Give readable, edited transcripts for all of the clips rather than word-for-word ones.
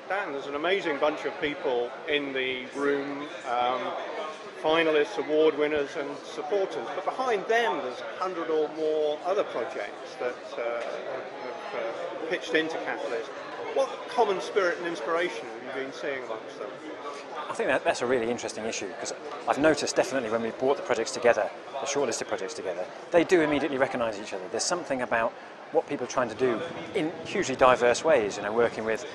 Dan, there's an amazing bunch of people in the room, finalists, award winners and supporters, but behind them there's 100 or more other projects that have pitched into Catalyst. What common spirit and inspiration have you been seeing amongst them? I think that's a really interesting issue, because I've noticed definitely when we brought the projects together, the shortlisted projects together, they do immediately recognise each other. There's something about what people are trying to do in hugely diverse ways, working with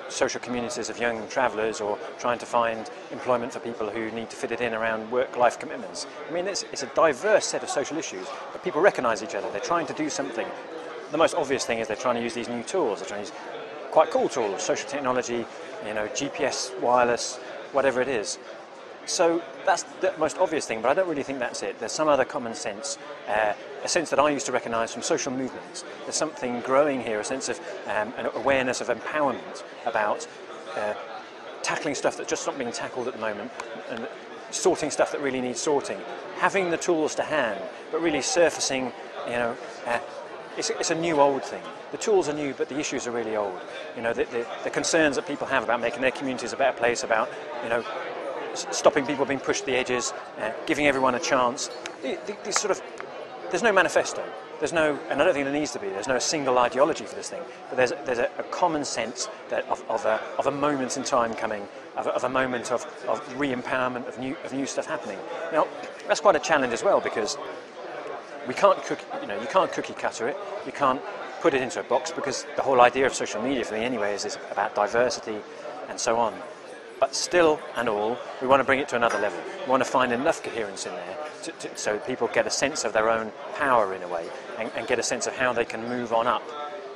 social communities of young travellers, or trying to find employment for people who need to fit it in around work-life commitments. I mean, it's a diverse set of social issues, but people recognise each other. They're trying to do something. The most obvious thing is they're trying to use these new tools. They're trying to use quite cool tools, social technology, GPS, wireless, whatever it is. So that's the most obvious thing, but I don't really think that's it. There's some other common sense, a sense that I used to recognise from social movements. There's something growing here, a sense of an awareness of empowerment about tackling stuff that's just not being tackled at the moment, and sorting stuff that really needs sorting. Having the tools to hand, but really surfacing, it's a new old thing. The tools are new, but the issues are really old. The concerns that people have about making their communities a better place, about stopping people being pushed to the edges, giving everyone a chance. These sort of, there's no manifesto. There's no, and I don't think there needs to be. There's no single ideology for this thing. But there's a common sense that of a moment in time coming, of a moment of re-empowerment, of new stuff happening. Now that's quite a challenge as well, because we can't you can't cookie cutter it. You can't put it into a box, because the whole idea of social media for me anyway is about diversity and so on. But still and all, we want to bring it to another level. We want to find enough coherence in there so people get a sense of their own power in a way, and get a sense of how they can move on up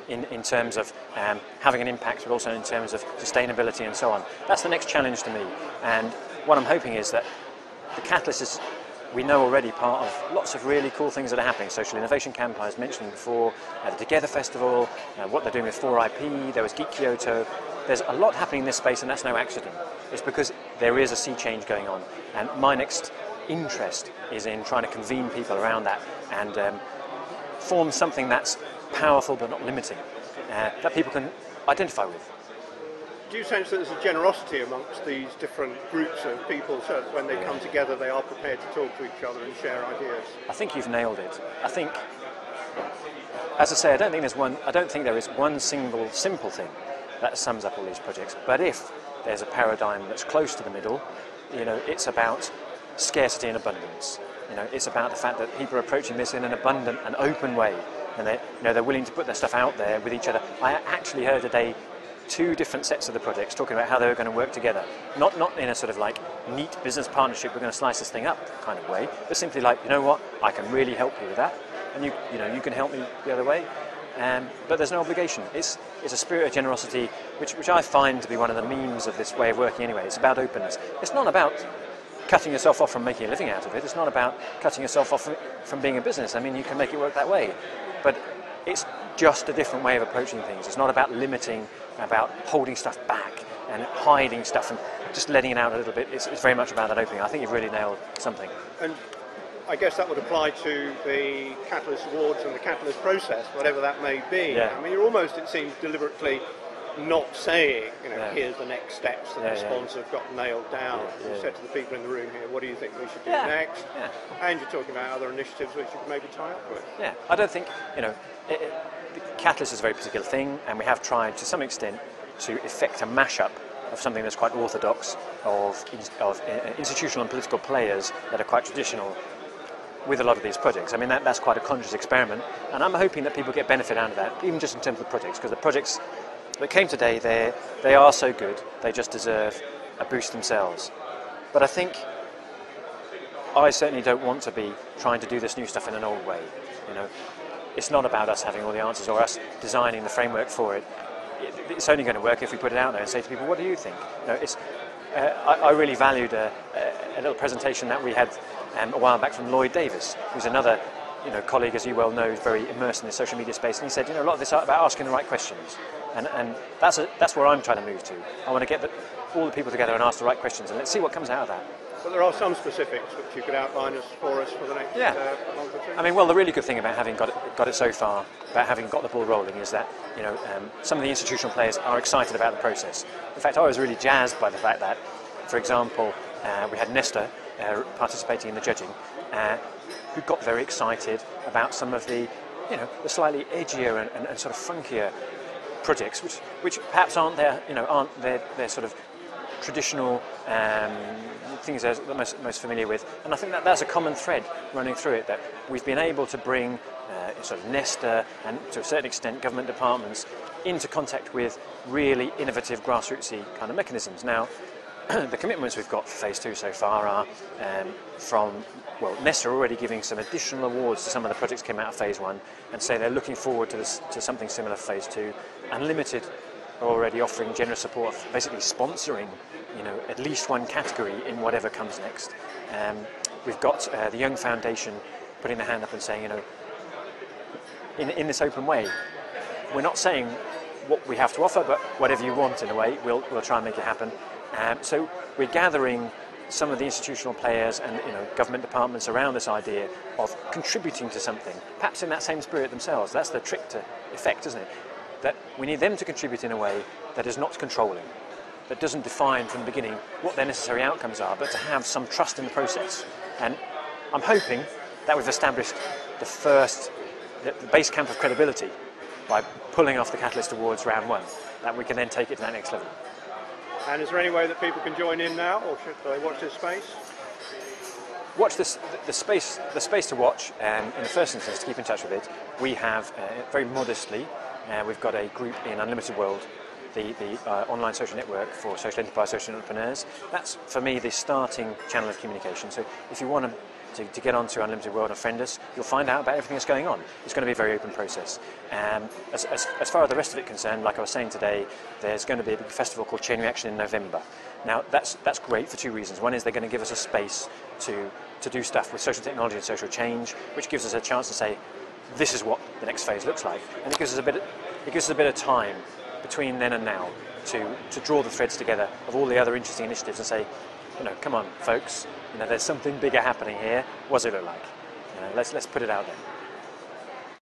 in terms of having an impact, but also in terms of sustainability and so on. That's the next challenge to me. And what I'm hoping is that the Catalyst is, we know already, part of lots of really cool things that are happening. Social Innovation Camp, I was mentioning before, the Together Festival, what they're doing with 4IP, there was Geek Kyoto. There's a lot happening in this space, and that's no accident. It's because there is a sea change going on. And my next interest is in trying to convene people around that and form something that's powerful but not limiting, that people can identify with. Do you sense that there's a generosity amongst these different groups of people, so that when they come together they are prepared to talk to each other and share ideas? I think you've nailed it. I think, as I say, I don't think there is one single simple thing that sums up all these projects. But if there's a paradigm that's close to the middle, it's about scarcity and abundance. It's about the fact that people are approaching this in an abundant and open way, and they're willing to put their stuff out there with each other. I actually heard today 2 different sets of the projects talking about how they were going to work together, not in a sort of like neat business partnership, we're going to slice this thing up kind of way, but simply like, what, I can really help you with that, and you can help me the other way. But there's no obligation. It's a spirit of generosity, which I find to be one of the memes of this way of working anyway. It's about openness. It's not about cutting yourself off from making a living out of it. It's not about cutting yourself off from being a business. I mean, you can make it work that way. But it's just a different way of approaching things. It's not about limiting, about holding stuff back and hiding stuff and just letting it out a little bit. It's very much about that opening. I think you've really nailed something. And I guess that would apply to the Catalyst Awards and the Catalyst process, whatever that may be. Yeah. I mean, you're almost, it seems, deliberately not saying, here's the next steps that the sponsors have got nailed down. You said to the people in the room here, what do you think we should do next? Yeah. And you're talking about other initiatives which you could maybe tie up with. Yeah, I don't think, the Catalyst is a very particular thing, and we have tried to some extent to effect a mashup of something that's quite orthodox, of institutional and political players that are quite traditional, with a lot of these projects. I mean, that's quite a conscious experiment, and I'm hoping that people get benefit out of that, even just in terms of the projects, because the projects that came today, they are so good, they just deserve a boost themselves. But I think I certainly don't want to be trying to do this new stuff in an old way. It's not about us having all the answers or us designing the framework for it. It's only going to work if we put it out there and say to people, what do you think? I really valued a little presentation that we had a while back from Lloyd Davis, who's another colleague, as you well know, is very immersed in the social media space, and he said, a lot of this is about asking the right questions, and that's where I'm trying to move to. I want to get all the people together and ask the right questions, and let's see what comes out of that. But there are some specifics which you could outline for us for the next month or two. I mean, well, the really good thing about having got it so far, about having got the ball rolling, is that some of the institutional players are excited about the process. In fact, I was really jazzed by the fact that, for example, we had Nesta participating in the judging, who got very excited about some of the slightly edgier and sort of funkier projects, which perhaps aren't their sort of traditional things they're most familiar with. And I think that's a common thread running through it, that we've been able to bring sort of Nesta and to a certain extent government departments into contact with really innovative grassrootsy kind of mechanisms. Now, the commitments we've got for phase 2 so far are Nesta are already giving some additional awards to some of the projects that came out of phase 1, and say they're looking forward to something similar for phase 2. Unlimited are already offering generous support, basically sponsoring at least one category in whatever comes next. We've got the Young Foundation putting their hand up and saying, in this open way, we're not saying what we have to offer, but whatever you want, in a way, we'll try and make it happen. So we're gathering some of the institutional players and government departments around this idea of contributing to something, perhaps in that same spirit themselves. That's the trick to effect, isn't it? That we need them to contribute in a way that is not controlling, that doesn't define from the beginning what their necessary outcomes are, but to have some trust in the process. And I'm hoping that we've established the base camp of credibility by pulling off the Catalyst Awards round 1, that we can then take it to that next level. And is there any way that people can join in now, or should they watch this space? Watch the space to watch. In the first instance, to keep in touch with it, we have very modestly, we've got a group in Unlimited World, the online social network for social enterprise, social entrepreneurs. That's, for me, the starting channel of communication. So if you want to get onto Unlimited World and friend us, you'll find out about everything that's going on. It's going to be a very open process. As far as the rest of it concerned, like I was saying today, there's going to be a big festival called Chain Reaction in November. Now, that's great for 2 reasons. One is they're going to give us a space to do stuff with social technology and social change, which gives us a chance to say, this is what the next phase looks like. And it gives us a bit of time between then and now to draw the threads together of all the other interesting initiatives and say, come on, folks, there's something bigger happening here. What does it look like? Let's put it out there.